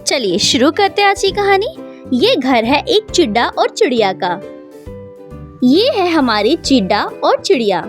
चलिए शुरू करते हैं आज की कहानी। ये घर है एक चिड्डा और चिड़िया का। ये है हमारी चिड्डा और चिड़िया,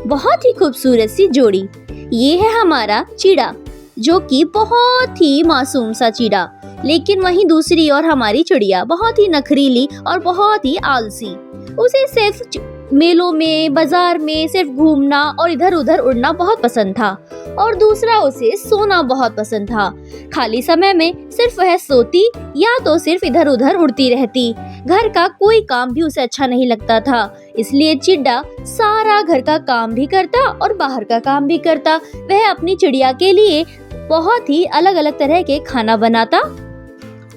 बहुत ही खूबसूरत सी जोड़ी। ये है हमारा चिड़ा जो कि बहुत ही मासूम सा चिड़ा, लेकिन वहीं दूसरी ओर हमारी चिड़िया बहुत ही नखरीली और बहुत ही आलसी। उसे सिर्फ मेलों में, बाजार में सिर्फ घूमना और इधर उधर उड़ना बहुत पसंद था, और दूसरा उसे सोना बहुत पसंद था। खाली समय में सिर्फ वह सोती या तो सिर्फ इधर उधर उड़ती रहती। घर का कोई काम भी उसे अच्छा नहीं लगता था, इसलिए चिड्डा सारा घर का काम भी करता और बाहर का काम भी करता। वह अपनी चिड़िया के लिए बहुत ही अलग अलग तरह के खाना बनाता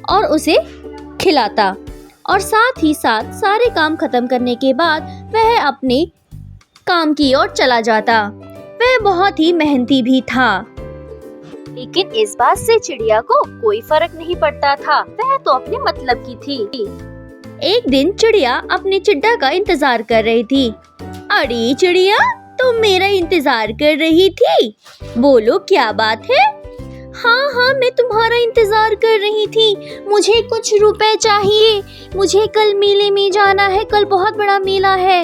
और उसे खिलाता, और साथ ही साथ सारे काम खत्म करने के बाद वह अपने काम की ओर चला जाता। वह बहुत ही मेहनती भी था, लेकिन इस बात से चिड़िया को कोई फर्क नहीं पड़ता था। वह तो अपने मतलब की थी। एक दिन चिड़िया अपने चिड्डा का इंतजार कर रही थी। अरे चिड़िया, तुम मेरा इंतजार कर रही थी? बोलो क्या बात है? हाँ, मैं तुम्हारा इंतजार कर रही थी। मुझे कुछ रुपए चाहिए। मुझे कल मेले में जाना है, कल बहुत बड़ा मेला है।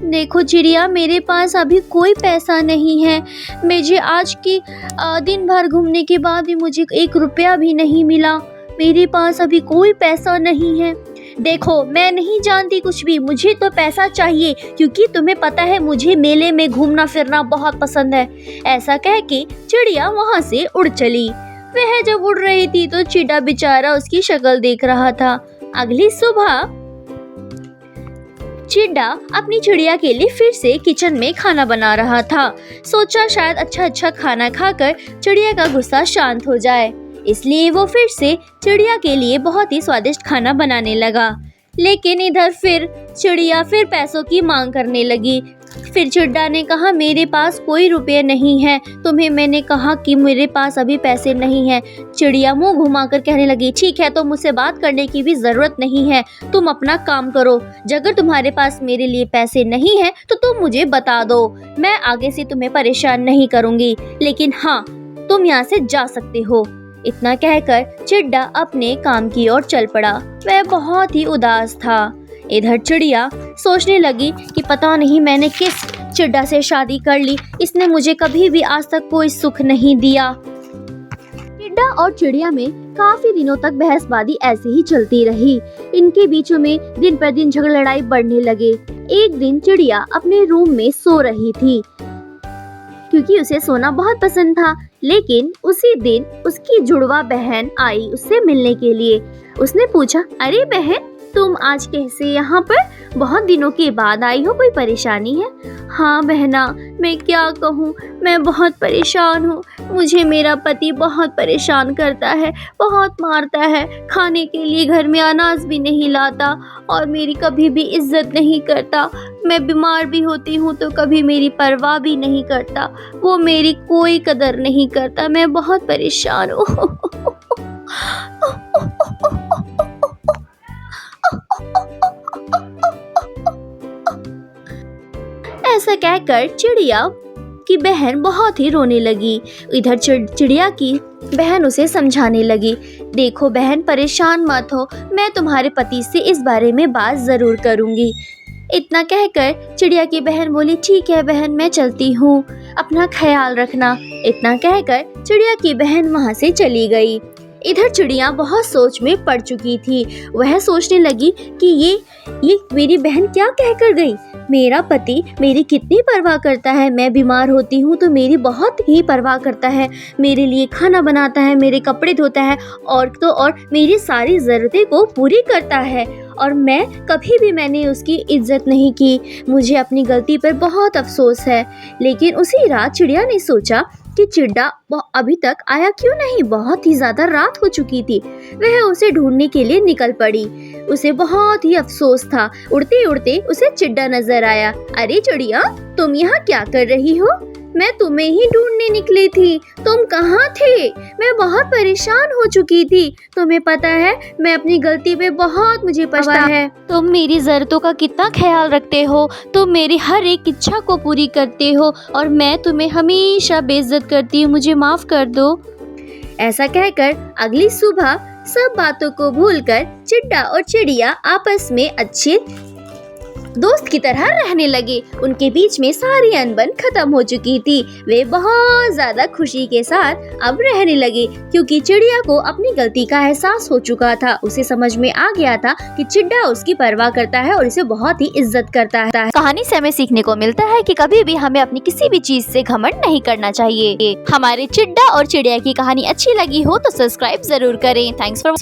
देखो चिड़िया, मेरे पास अभी कोई पैसा नहीं है। मुझे आज की दिन भर घूमने के बाद भी मुझे 1 रुपया भी नहीं मिला। मेरे पास अभी कोई पैसा नहीं है। देखो, मैं नहीं जानती कुछ भी, मुझे तो पैसा चाहिए, क्योंकि तुम्हें पता है मुझे मेले में घूमना फिरना बहुत पसंद है। ऐसा कह के चिड़िया वहाँ से उड़ चली। वह जब उड़ रही थी तो चिड्डा बेचारा उसकी शक्ल देख रहा था। अगली सुबह चिड्डा अपनी चिड़िया के लिए फिर से किचन में खाना बना रहा था। सोचा शायद अच्छा खाना खाकर चिड़िया का गुस्सा शांत हो जाए, इसलिए वो फिर से चिड़िया के लिए बहुत ही स्वादिष्ट खाना बनाने लगा। लेकिन इधर फिर चिड़िया फिर पैसों की मांग करने लगी। फिर चिड्डा ने कहा, मेरे पास कोई रुपये नहीं है। तुम्हें मैंने कहा कि मेरे पास अभी पैसे नहीं हैं। चिड़िया मुंह घुमाकर कहने लगी, ठीक है, तो मुझसे बात करने की भी जरूरत नहीं है। तुम अपना काम करो। अगर तुम्हारे पास मेरे लिए पैसे नहीं है तो तुम मुझे बता दो। मैं आगे से तुम्हें परेशान नहीं करूंगी, लेकिन हाँ, तुम यहाँ से जा सकते हो। इतना कहकर चिड्डा अपने काम की ओर चल पड़ा। वह बहुत ही उदास था। इधर चिड़िया सोचने लगी कि पता नहीं मैंने किस चिड्डा से शादी कर ली। इसने मुझे कभी भी आज तक कोई सुख नहीं दिया। चिड्डा और चिड़िया में काफी दिनों तक बहसबाजी ऐसे ही चलती रही। इनके बीचों में दिन पर दिन झगड़ा लड़ाई बढ़ने लगे। एक दिन चिड़िया अपने रूम में सो रही थी, क्योंकि उसे सोना बहुत पसंद था। लेकिन उसी दिन उसकी जुड़वा बहन आई उससे मिलने के लिए। उसने पूछा, अरे बहन, तुम आज कैसे यहाँ पर? बहुत दिनों के बाद आई हो, कोई परेशानी है? हाँ बहना, मैं क्या कहूँ, मैं बहुत परेशान हूँ। मुझे मेरा पति बहुत परेशान करता है, बहुत मारता है। खाने के लिए घर में अनाज भी नहीं लाता और मेरी कभी भी इज्जत नहीं करता। मैं बीमार भी होती हूँ तो कभी मेरी परवाह भी नहीं करता। वो मेरी कोई कदर नहीं करता। मैं बहुत परेशान हूँ। ऐसा कहकर चिड़िया की बहन बहुत ही रोने लगी। इधर चिड़िया की बहन उसे समझाने लगी, देखो बहन, परेशान मत हो, मैं तुम्हारे पति से इस बारे में बात जरूर करूंगी। इतना कहकर चिड़िया की बहन बोली, ठीक है बहन, मैं चलती हूँ, अपना ख्याल रखना। इतना कहकर चिड़िया की बहन वहाँ से चली गई। इधर चिड़िया बहुत सोच में पड़ चुकी थी। वह सोचने लगी कि ये मेरी बहन क्या कहकर गई। मेरा पति मेरी कितनी परवाह करता है। मैं बीमार होती हूँ तो मेरी बहुत ही परवाह करता है। मेरे लिए खाना बनाता है, मेरे कपड़े धोता है, और मेरी सारी ज़रूरतें को पूरी करता है। और मैंने उसकी इज्जत नहीं की। मुझे अपनी गलती पर बहुत अफसोस है। लेकिन उसी रात चिड़िया ने सोचा कि चिड्डा अभी तक आया क्यों नहीं। बहुत ही ज्यादा रात हो चुकी थी। वह उसे ढूंढने के लिए निकल पड़ी। उसे बहुत ही अफसोस था। उड़ते उड़ते उसे चिड्डा नजर आया। अरे चिड़िया, तुम यहाँ क्या कर रही हो? मैं तुम्हें ही ढूंढने निकली थी। तुम कहाँ थे? मैं बहुत परेशान हो चुकी थी। तुम्हें पता है, मैं अपनी गलती पे बहुत मुझे पछता है। तुम मेरी जरूरतों का कितना ख्याल रखते हो। तुम मेरी हर एक इच्छा को पूरी करते हो और मैं तुम्हें हमेशा बेइज्जत करती हूँ। मुझे माफ कर दो। ऐसा कहकर अगली सुबह सब बातों को भूलकर चिड्डा और चिड़िया आपस में अच्छे दोस्त की तरह रहने लगे। उनके बीच में सारी अनबन खत्म हो चुकी थी। वे बहुत ज्यादा खुशी के साथ अब रहने लगे, क्योंकि चिड़िया को अपनी गलती का एहसास हो चुका था। उसे समझ में आ गया था कि चिड्डा उसकी परवाह करता है और इसे बहुत ही इज्जत करता है। कहानी से हमें सीखने को मिलता है कि कभी भी हमें अपनी किसी भी चीज से घमंड नहीं करना चाहिए। हमारे चिड्डा और चिड़िया की कहानी अच्छी लगी हो तो सब्सक्राइब जरूर करें। Thanks for